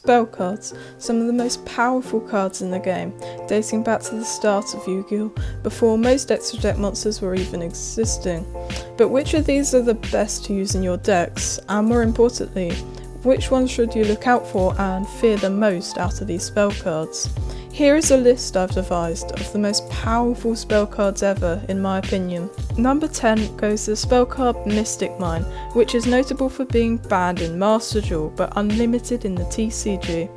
spell cards, some of the most powerful cards in the game, dating back to the start of Yu-Gi-Oh! Before most extra deck monsters were even existing. But which of these are the best to use in your decks, and more importantly, which ones should you look out for and fear the most out of these spell cards? Here is a list I've devised of the most powerful spell cards ever, in my opinion. Number 10 goes the spell card Mystic Mine, which is notable for being banned in Master Duel but unlimited in the TCG.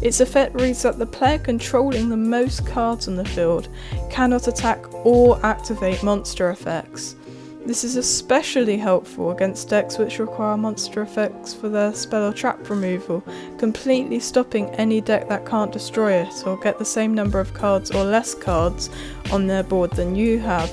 Its effect reads that the player controlling the most cards on the field cannot attack or activate monster effects. This is especially helpful against decks which require monster effects for their spell or trap removal, completely stopping any deck that can't destroy it or get the same number of cards or less cards on their board than you have.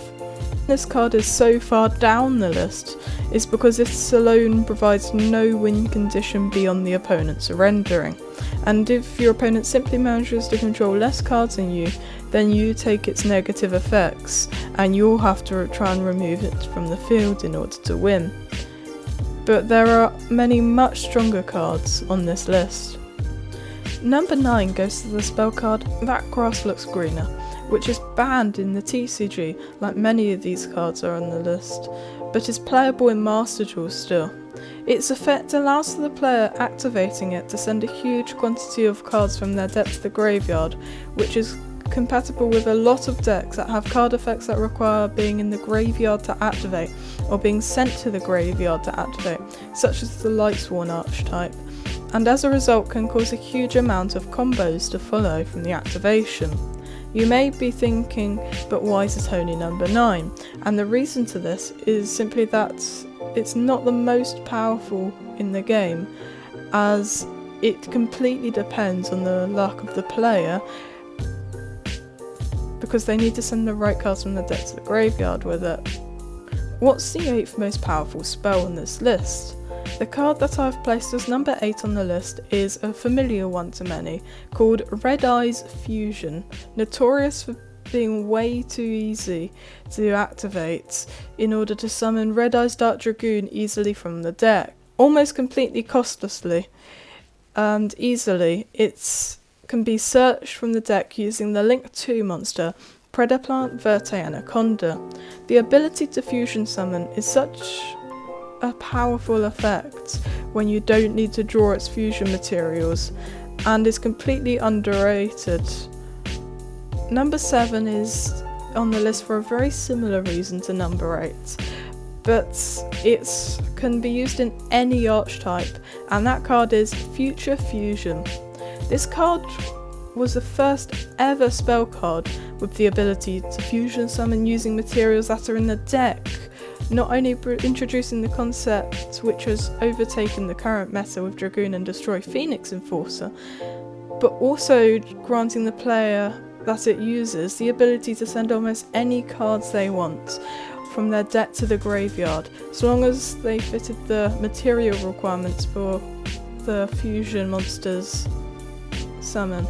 This card is so far down the list is because this alone provides no win condition beyond the opponent surrendering, and if your opponent simply manages to control less cards than you, then you take its negative effects, and you'll have to try and remove it from the field in order to win. But there are many much stronger cards on this list. Number 9 goes to the spell card That Grass Looks Greener, which is banned in the TCG, like many of these cards are on the list, but is playable in Master Duel still. Its effect allows the player activating it to send a huge quantity of cards from their deck to the graveyard, which is compatible with a lot of decks that have card effects that require being in the graveyard to activate, or being sent to the graveyard to activate, such as the Lightsworn archetype, and as a result can cause a huge amount of combos to follow from the activation. You may be thinking, but why is it only number 9? And the reason to this is simply that it's not the most powerful in the game, as it completely depends on the luck of the player, because they need to send the right cards from the deck to the graveyard with it. What's the 8th most powerful spell on this list? The card that I've placed as number 8 on the list is a familiar one to many, called Red Eyes Fusion, notorious for being way too easy to activate in order to summon Red Eyes Dark Dragoon easily from the deck, almost completely costlessly and easily. It can be searched from the deck using the Link 2 monster, Predaplant Verte Anaconda. The ability to fusion summon is such a powerful effect when you don't need to draw its fusion materials, and is completely underrated. Number 7 is on the list for a very similar reason to number 8, but it can be used in any archetype, and that card is Future Fusion. This card was the first ever spell card with the ability to fusion summon using materials that are in the deck, not only introducing the concept which has overtaken the current meta with Dragoon and Destroy Phoenix Enforcer, but also granting the player that it uses the ability to send almost any cards they want from their deck to the graveyard, so long as they fitted the material requirements for the fusion monster's summon.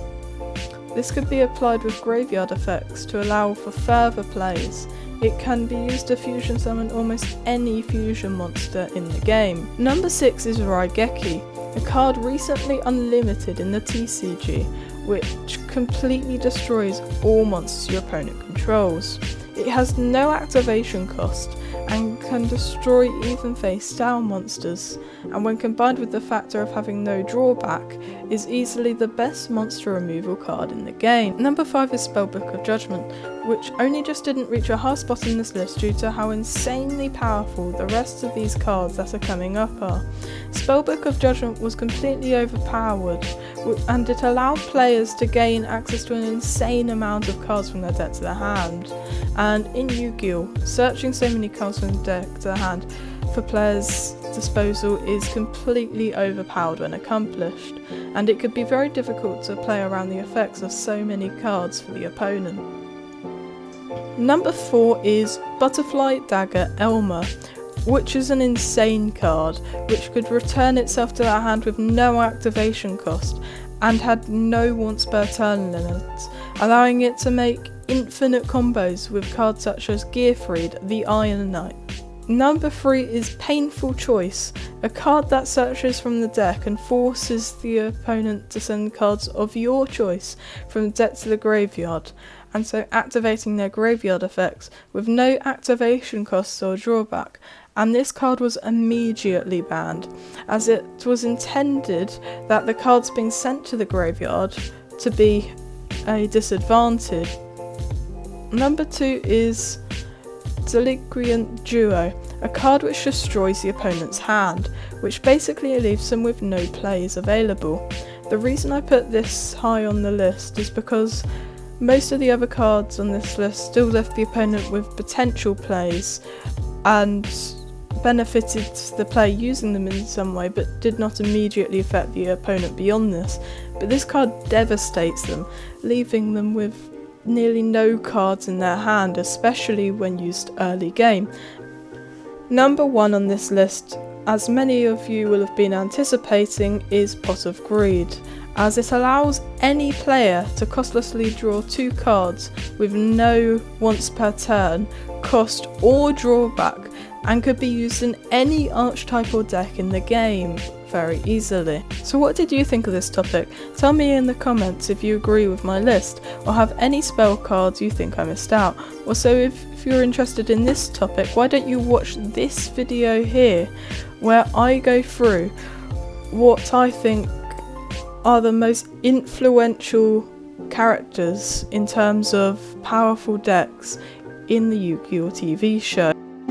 This could be applied with graveyard effects to allow for further plays. It can be used to fusion summon almost any fusion monster in the game. Number 6 is Raigeki, a card recently unlimited in the TCG, which completely destroys all monsters your opponent controls. It has no activation cost and can destroy even face down monsters, and when combined with the factor of having no drawback, is easily the best monster removal card in the game. Number 5 is Spellbook of Judgement, which only just didn't reach a high spot in this list due to how insanely powerful the rest of these cards that are coming up are. Spellbook of Judgement was completely overpowered, and it allowed players to gain access to an insane amount of cards from their deck to their hand. And in Yu-Gi-Oh!, searching so many cards from the deck to the hand for players' disposal is completely overpowered when accomplished, and it could be very difficult to play around the effects of so many cards for the opponent. Number 4 is Butterfly Dagger Elmer, which is an insane card which could return itself to their hand with no activation cost and had no once per turn limit, allowing it to make infinite combos with cards such as Gearfried, the Iron Knight. Number 3 is Painful Choice, a card that searches from the deck and forces the opponent to send cards of your choice from the deck to the graveyard, and so activating their graveyard effects with no activation costs or drawback. And this card was immediately banned, as it was intended that the cards being sent to the graveyard to be a disadvantage. Number 2 is Delinquent Duo, a card which destroys the opponent's hand, which basically leaves them with no plays available. The reason I put this high on the list is because most of the other cards on this list still left the opponent with potential plays and benefited the player using them in some way, but did not immediately affect the opponent beyond this. But this card devastates them, leaving them with nearly no cards in their hand, especially when used early game. Number 1 on this list, as many of you will have been anticipating, is Pot of Greed, as it allows any player to costlessly draw 2 cards with no once per turn cost or drawback, and could be used in any archetype or deck in the game very easily. So what did you think of this topic? Tell me in the comments if you agree with my list, or have any spell cards you think I missed out. Also, if you're interested in this topic, why don't you watch this video here, where I go through what I think are the most influential characters in terms of powerful decks in the Yu-Gi-Oh! TV show.